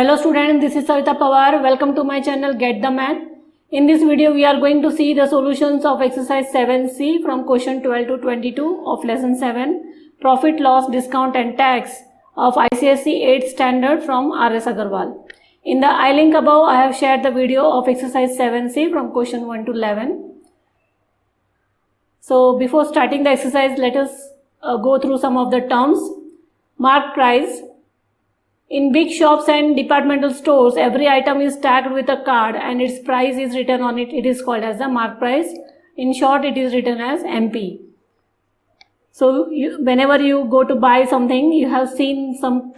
Hello students, this is Savita Pawar. Welcome to my channel Get the Math. In this video we are going to see the solutions of exercise 7C from question 12 to 22 of lesson 7 Profit, Loss, Discount and Tax of ICSE 8th Standard from R.S. Agarwal. In the I link above I have shared the video of exercise 7C from question 1 to 11. So before starting the exercise, let us go through some of the terms. Mark price. In big shops and departmental stores, every item is tagged with a card and its price is written on it. It is called as the mark price. In short, it is written as MP. So whenever you go to buy something, you have seen some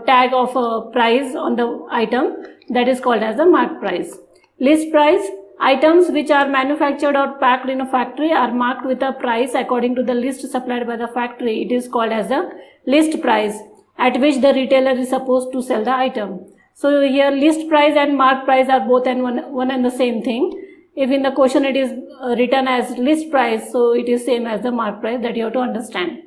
tag of a price on the item. That is called as the mark price. List price. Items which are manufactured or packed in a factory are marked with a price according to the list supplied by the factory. It is called as the list price, at which the retailer is supposed to sell the item. So here list price and mark price are both and one and the same thing. If in the question it is written as list price, so it is same as the mark price, that you have to understand.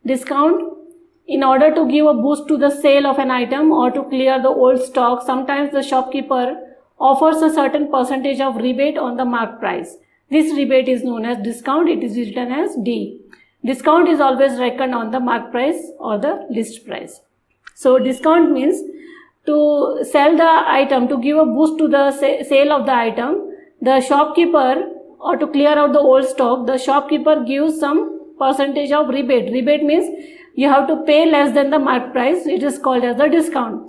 Discount. In order to give a boost to the sale of an item or to clear the old stock, sometimes the shopkeeper offers a certain percentage of rebate on the mark price. This rebate is known as discount. It is written as D. Discount is always reckoned on the mark price or the list price. So discount means to sell the item, to give a boost to the sale of the item, the shopkeeper, or to clear out the old stock, the shopkeeper gives some percentage of rebate. Rebate means you have to pay less than the mark price. It is called as the discount.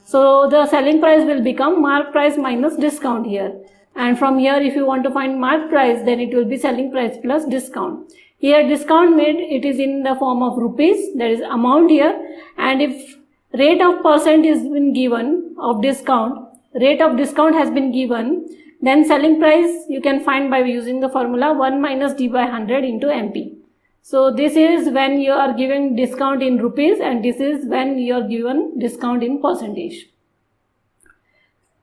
So the selling price will become mark price minus discount here. And from here, if you want to find mark price, then it will be selling price plus discount. Here discount made, it is in the form of rupees, there is amount here, and if rate of percent is been given of discount, rate of discount has been given, then selling price you can find by using the formula 1 minus D by 100 into MP. So this is when you are giving discount in rupees and this is when you are given discount in percentage.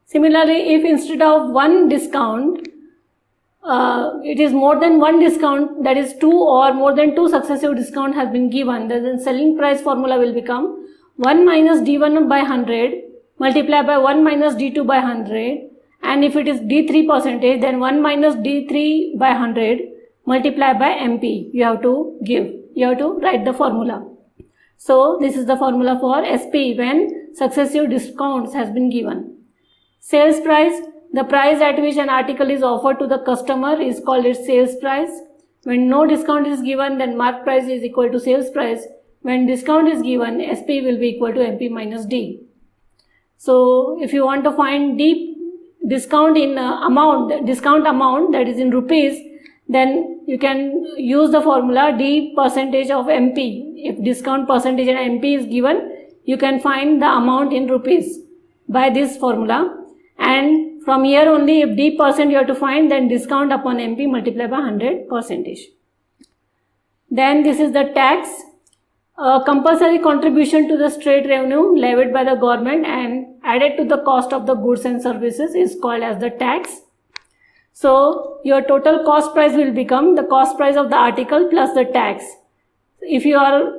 Similarly, if instead of one discount, it is more than one discount, that is 2 or more than 2 successive discount has been given, then selling price formula will become 1 minus D1 by 100 multiplied by 1 minus D2 by 100, and if it is D3 percentage, then 1 minus D3 by 100 multiplied by MP. You have to write the formula. So this is the formula for SP when successive discounts has been given. Sales price. The price at which an article is offered to the customer is called its sales price. When no discount is given, then mark price is equal to sales price. When discount is given, SP will be equal to MP minus D. So if you want to find D discount in discount amount, that is in rupees, then you can use the formula D percentage of MP. If discount percentage and MP is given, you can find the amount in rupees by this formula. And from here only, if D percent you have to find, then discount upon MP multiplied by 100%. Then this is the tax. Compulsory contribution to the state revenue levied by the government and added to the cost of the goods and services is called as the tax. So your total cost price will become the cost price of the article plus the tax. If you are,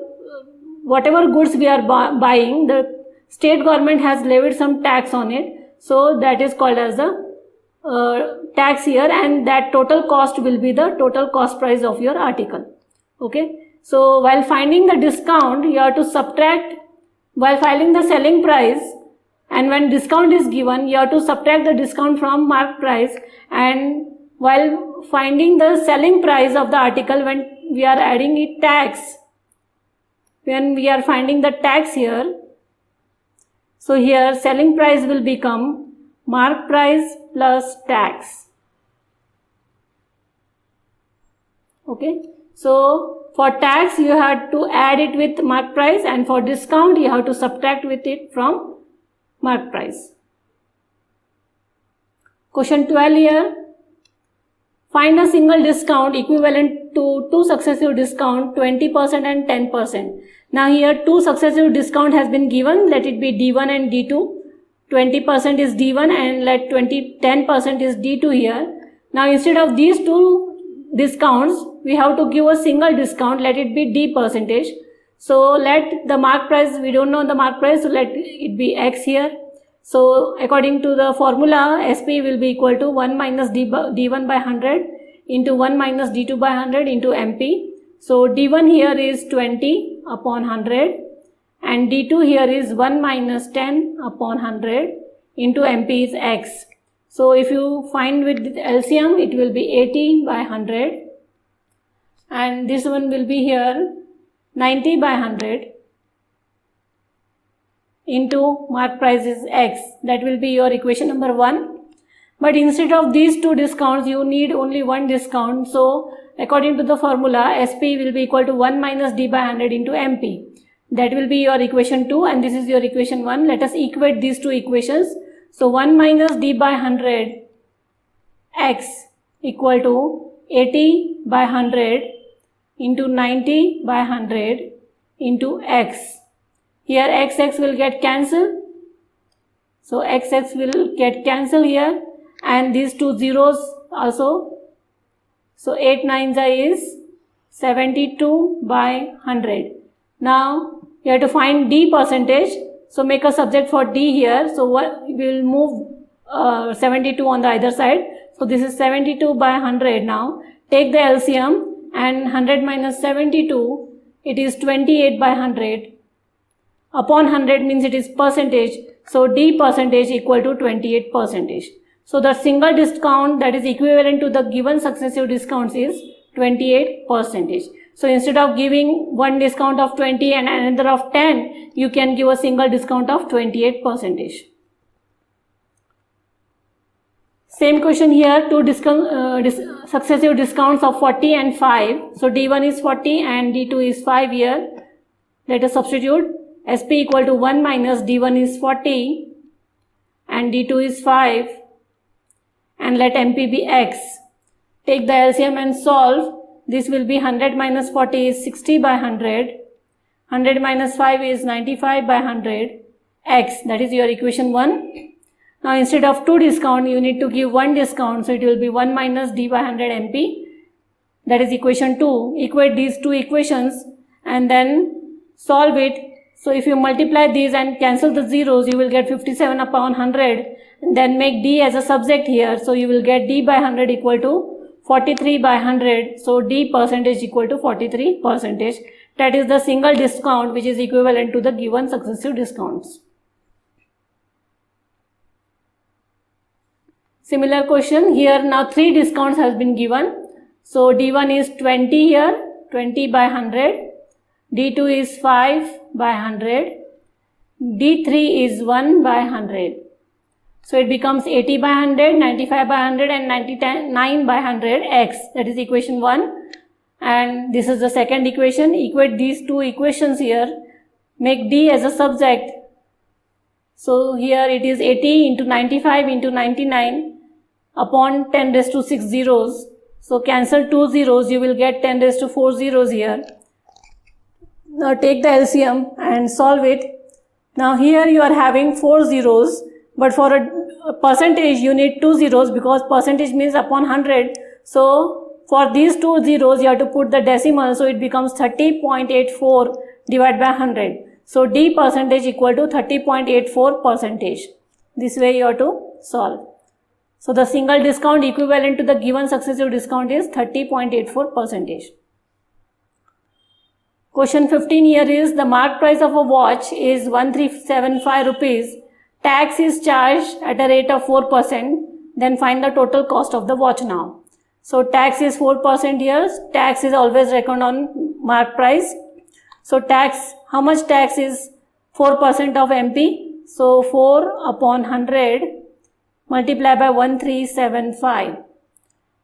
whatever goods we are buying, the state government has levied some tax on it. So that is called as the tax here, and that total cost will be the total cost price of your article. Okay. So while finding the discount, you have to subtract, while finding the selling price, and when discount is given, you have to subtract the discount from mark price, and while finding the selling price of the article, when we are adding it tax, when we are finding the tax here, so here selling price will become mark price plus tax. Okay. So for tax you have to add it with mark price, and for discount you have to subtract with it from mark price. Question 12 here. Find a single discount equivalent to 2 successive discount, 20% and 10%. Now here 2 successive discount has been given, let it be D1 and D2. 20% is D1 and let 10% is D2 here. Now instead of these 2 discounts, we have to give a single discount, let it be D percentage. So let the mark price, we don't know the mark price, so let it be X here. So according to the formula, SP will be equal to 1 minus D1 by 100 into 1 minus D2 by 100 into MP. So D1 here is 20 upon 100 and D2 here is 1 minus 10 upon 100 into MP is X. So if you find with LCM, it will be 80 by 100 and this one will be here 90 by 100 into mark price is X. That will be your equation number 1. But instead of these two discounts, you need only one discount. So according to the formula, SP will be equal to 1 minus D by 100 into MP. That will be your equation 2 and this is your equation 1. Let us equate these two equations. So 1 minus D by 100 X equal to 80 by 100 into 90 by 100 into X. Here XX will get cancelled. So XX will get cancelled here and these two zeros also. So 8 9s is 72 by 100. Now you have to find D percentage. So make a subject for D here. So what we will move 72 on the either side. So this is 72 by 100 now. Take the LCM and 100 minus 72, it is 28 by 100. Upon 100 means it is percentage. So D percentage equal to 28 percentage. So the single discount that is equivalent to the given successive discounts is 28 percentage. So instead of giving one discount of 20 and another of 10, you can give a single discount of 28 percentage. Same question here, two successive discounts of 40 and 5. So D1 is 40 and D2 is 5 here. Let us substitute. SP equal to 1 minus D1 is 40 and D2 is 5 and let MP be X. Take the LCM and solve. This will be 100 minus 40 is 60 by 100. 100 minus 5 is 95 by 100. X, that is your equation 1. Now instead of 2 discount, you need to give 1 discount. So it will be 1 minus D by 100 MP. That is equation 2. Equate these two equations and then solve it. So if you multiply these and cancel the zeros, you will get 57 upon 100. And then make D as a subject here. So you will get D by 100 equal to 43 by 100. So D percentage equal to 43 percentage. That is the single discount which is equivalent to the given successive discounts. Similar question here. Now 3 discounts has been given. So D1 is 20 here, 20 by 100. D2 is 5 by 100. D3 is 1 by 100. So it becomes 80 by 100, 95 by 100 and 99 by 100 X. That is equation 1. And this is the second equation. Equate these two equations here. Make D as a subject. So here it is 80 into 95 into 99 upon 10 raised to 6 zeros. So cancel 2 zeros, you will get 10 raised to 4 zeros here. Now take the LCM and solve it. Now here you are having 4 zeros, but for a percentage you need 2 zeros because percentage means upon 100. So for these 2 zeros you have to put the decimal, so it becomes 30.84 divided by 100. So D percentage equal to 30.84 percentage. This way you have to solve. So the single discount equivalent to the given successive discount is 30.84 percentage. Question 15 here is the mark price of a watch is 1375 rupees. Tax is charged at a rate of 4%. Then find the total cost of the watch now. So tax is 4% here. Tax is always reckoned on mark price. So tax, how much tax is 4% of MP? So 4 upon 100 multiplied by 1375.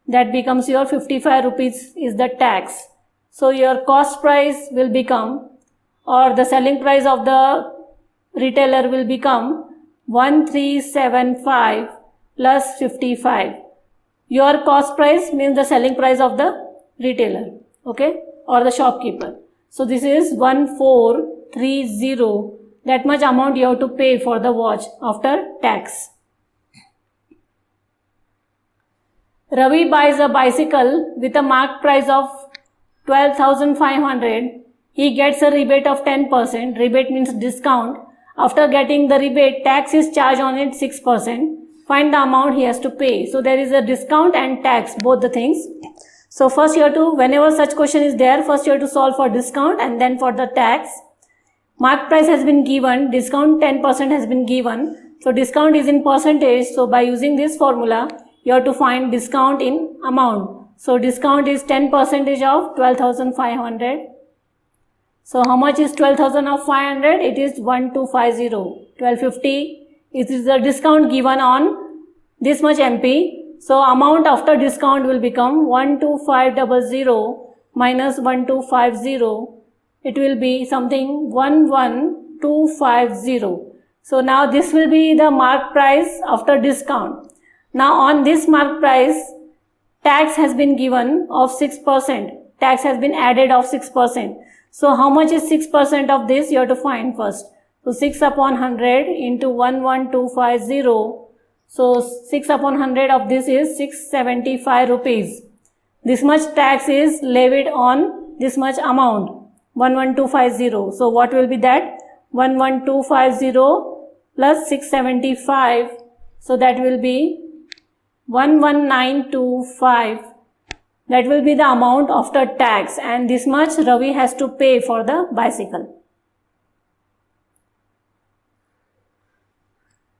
That becomes your 55 rupees is the tax. So your cost price will become, or the selling price of the retailer will become 1375 plus 55. Your cost price means the selling price of the retailer, okay, or the shopkeeper. So this is 1430. That much amount you have to pay for the watch after tax. Ravi buys a bicycle with a mark price of 12,500. he gets a rebate of 10%. Rebate means discount. After getting the rebate, tax is charged on it 6%. Find the amount he has to pay. So there is a discount and tax, both the things. So first you have to, whenever such question is there, first you have to solve for discount and then for the tax. Mark price has been given, discount 10% has been given. So discount is in percentage. So by using this formula, you have to find discount in amount. So discount is 10% of 12,500. So how much is 12,500? It is 1250. 1250. It is the discount given on this much MP. So amount after discount will become 12500 minus 1250. It will be something 11250. So now this will be the mark price after discount. Now on this mark price, tax has been given of 6%. Tax has been added of 6%. So how much is 6% of this? You have to find first. So 6 upon 100 into 11250. So 6 upon 100 of this is 675 rupees. This much tax is levied on this much amount, 11250. So what will be that? 11250 plus 675. So that will be 11925. That will be the amount after tax, and this much Ravi has to pay for the bicycle.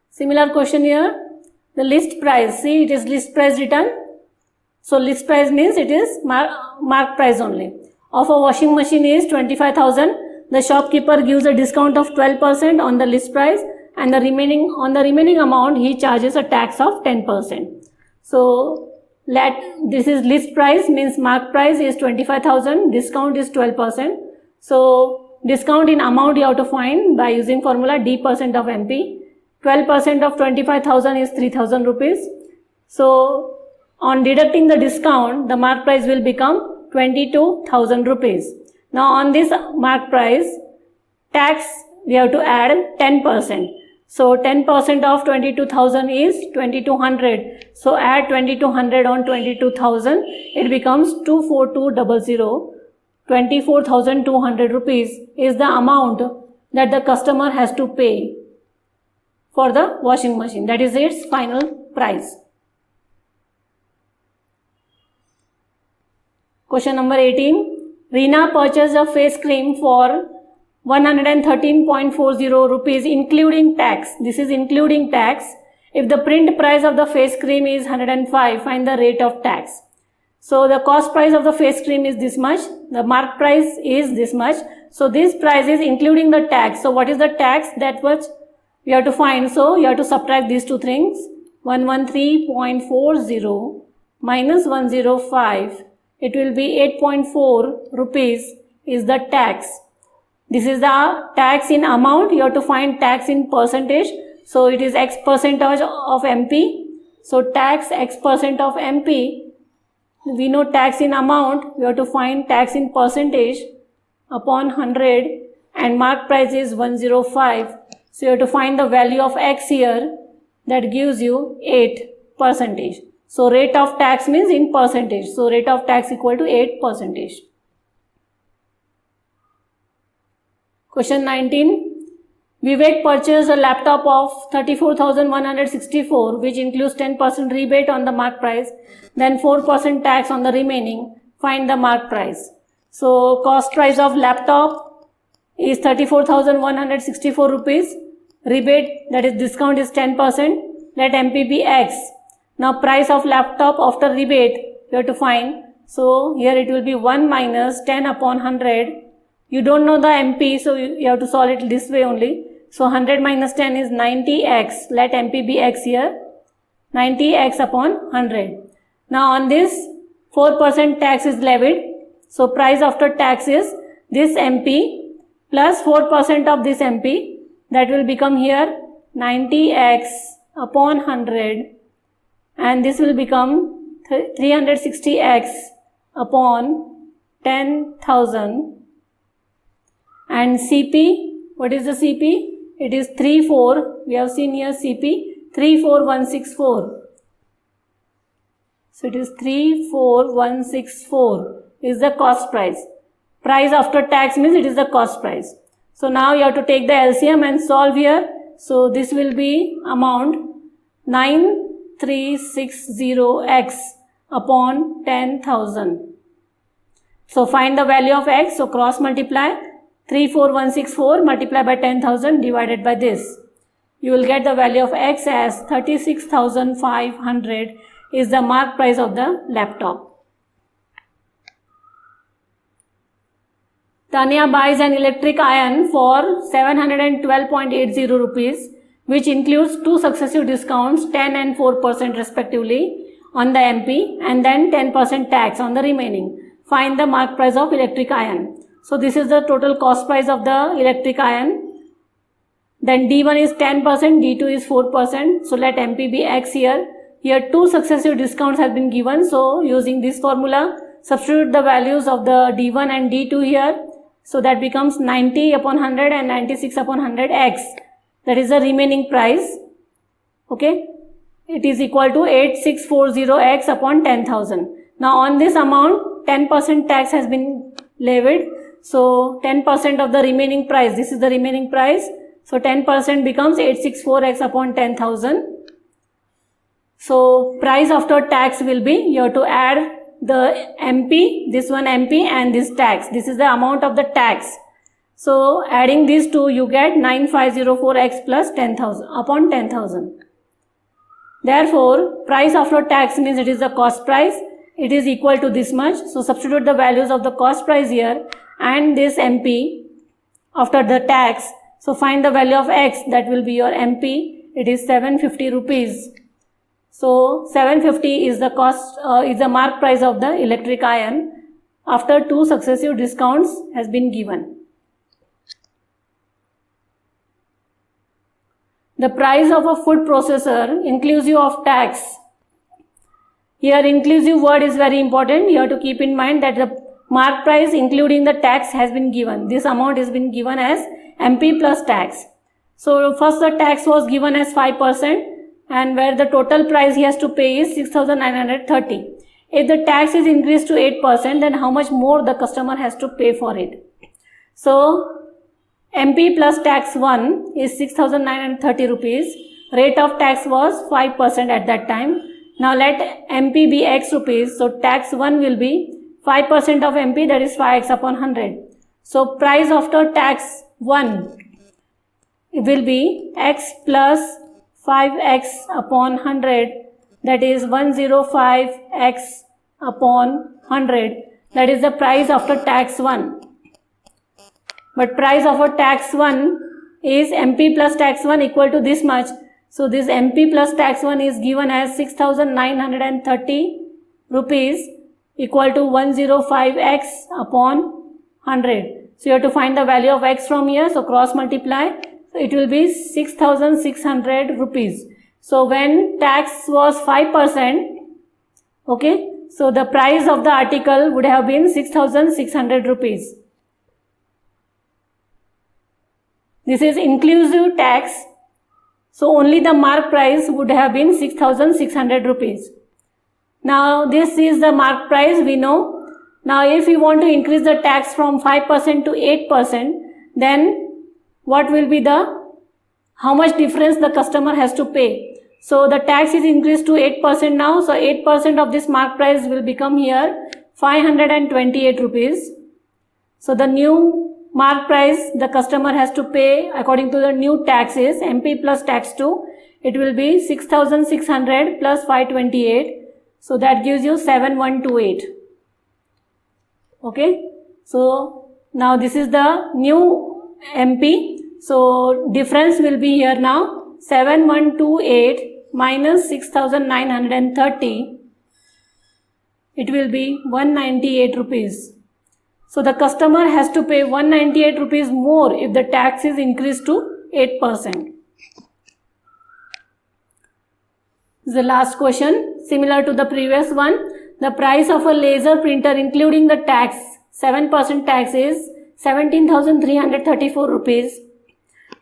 Similar question here. The list price, see it is list price written. So list price means it is mark price only. Of a washing machine is 25,000. The shopkeeper gives a discount of 12% on the list price, and the remaining amount he charges a tax of 10%. So this is list price, means mark price is 25,000, discount is 12%. So discount in amount you have to find by using formula D% of MP. 12% of 25,000 is 3,000 rupees. So on deducting the discount, the mark price will become 22,000 rupees. Now on this mark price, tax we have to add 10%. So 10% of 22,000 is 2200. So add 2200 on 22,000, it becomes 24200. 24,200 rupees is the amount that the customer has to pay for the washing machine. That is its final price. Question number 18. Reena purchased a face cream for 113.40 rupees including tax. This is including tax. If the print price of the face cream is 105, find the rate of tax. So the cost price of the face cream is this much. The mark price is this much. So this price is including the tax. So what is the tax? That was we have to find. So you have to subtract these two things. 113.40 minus 105. It will be 8.4 rupees is the tax. This is the tax in amount. You have to find tax in percentage. So it is X percentage of MP. So tax X percent of MP. We know tax in amount. We have to find tax in percentage upon 100, and mark price is 105. So you have to find the value of X here. That gives you 8%. So rate of tax means in percentage. So rate of tax equal to 8%. Question 19. Vivek purchased a laptop of 34,164 which includes 10% rebate on the mark price, then 4% tax on the remaining. Find the mark price. So cost price of laptop is 34,164 rupees. Rebate, that is discount, is 10%. Let MP be X. Now price of laptop after rebate you have to find. So here it will be 1 minus 10 upon 100. You don't know the MP, so you have to solve it this way only. So 100 minus 10 is 90x. Let MP be x here. 90x upon 100. Now on this 4% tax is levied. So price after tax is this MP plus 4% of this MP. That will become here 90x upon 100. And this will become 360x upon 10,000. And CP, what is the CP? It is 34. We have seen here CP 34164. So it is 34164 is the cost price. Price after tax means it is the cost price. So now you have to take the LCM and solve here. So this will be amount 9360x upon 10,000. So find the value of x. So cross multiply 34164 multiply by 10,000 divided by this. You will get the value of x as 36,500 is the mark price of the laptop. Tanya buys an electric iron for 712.80 rupees, which includes two successive discounts 10 and 4% respectively on the MP and then 10% tax on the remaining. Find the mark price of electric iron. So this is the total cost price of the electric iron. Then D1 is 10%, D2 is 4%. So let MP be X here. Here two successive discounts have been given. So using this formula, substitute the values of the D1 and D2 here. So that becomes 90 upon 100 and 96 upon 100 X. That is the remaining price. Okay. It is equal to 8640 X upon 10,000. Now on this amount, 10% tax has been levied. So 10% of the remaining price. This is the remaining price. So 10% becomes 864X upon 10,000. So price after tax will be, you have to add the MP, this one MP and this tax. This is the amount of the tax. So adding these two, you get 9504X plus 10,000 upon 10,000. Therefore, price after tax means it is the cost price. It is equal to this much. So substitute the values of the cost price here and this MP after the tax. So find the value of X, that will be your MP. It is 750 rupees. So 750 is the cost, is the mark price of the electric iron after two successive discounts has been given. The price of a food processor inclusive of tax. Here inclusive word is very important. You have to keep in mind that the mark price including the tax has been given. This amount has been given as MP plus tax. So first the tax was given as 5%. And where the total price he has to pay is 6,930. If the tax is increased to 8%, then how much more the customer has to pay for it? So MP plus tax 1 is 6,930 rupees. Rate of tax was 5% at that time. Now let MP be X rupees. So tax 1 will be 5% of MP, that is 5X upon 100. So price after tax 1 will be X plus 5X upon 100, that is 105X upon 100. That is the price after tax 1. But price after tax 1 is MP plus tax 1 equal to this much. So this MP plus tax 1 is given as 6,930 rupees equal to 105X upon 100. So you have to find the value of X from here. So cross multiply. So it will be 6,600 rupees. So when tax was 5%, okay, so the price of the article would have been 6,600 rupees. This is inclusive tax. So only the mark price would have been 6,600 rupees. Now this is the mark price, we know. Now if we want to increase the tax from 5% to 8%, then what will be how much difference the customer has to pay? So the tax is increased to 8% now. So 8% of this mark price will become here 528 rupees. So the new mark price the customer has to pay according to the new taxes, MP plus tax 2, it will be 6,600 plus 528. So that gives you 7128. Okay. So now this is the new MP. So difference will be here now 7128 minus 6,930. It will be 198 rupees. So the customer has to pay 198 rupees more if the tax is increased to 8%. The last question, similar to the previous one, the price of a laser printer including the tax, 7% tax is 17,334 rupees.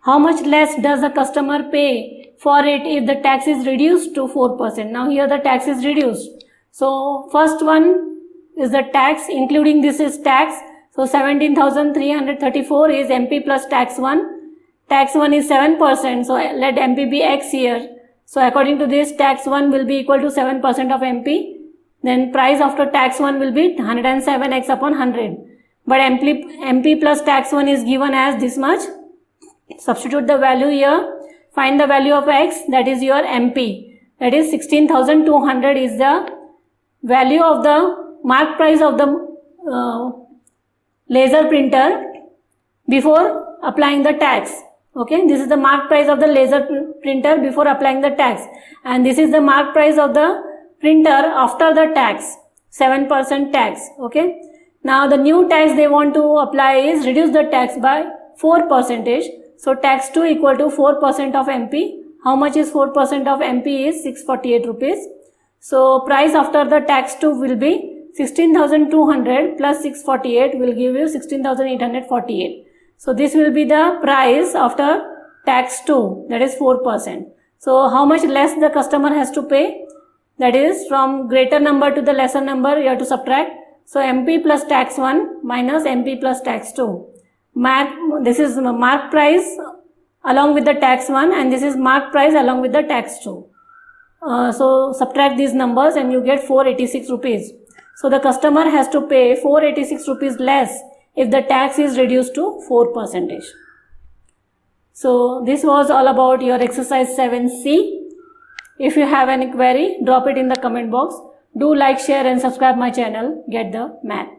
How much less does the customer pay for it if the tax is reduced to 4%? Now here the tax is reduced. So first one is the tax, including this is tax. So 17,334 is MP plus tax 1. Tax 1 is 7%, so let MP be X here. So according to this, tax 1 will be equal to 7% of MP. Then price after tax 1 will be 107x upon 100. But MP plus tax 1 is given as this much. Substitute the value here. Find the value of X, that is your MP. That is 16,200 is the value of the mark price of the laser printer before applying the tax. Okay, this is the mark price of the laser printer before applying the tax, and this is the mark price of the printer after the tax, 7% tax. Okay, now the new tax they want to apply is reduce the tax by 4%. So tax 2 equal to 4% of MP. How much is 4% of MP is 648 rupees. So price after the tax 2 will be 16,200 plus 648 will give you 16,848. So this will be the price after tax 2, that is 4%. So how much less the customer has to pay? That is from greater number to the lesser number you have to subtract. So MP plus tax 1 minus MP plus tax 2. This is mark price along with the tax 1 and this is mark price along with the tax 2. So subtract these numbers and you get 486 rupees. So the customer has to pay 486 rupees less if the tax is reduced to 4%. So this was all about your exercise 7C. If you have any query, drop it in the comment box. Do like, share and subscribe my channel. Get the math.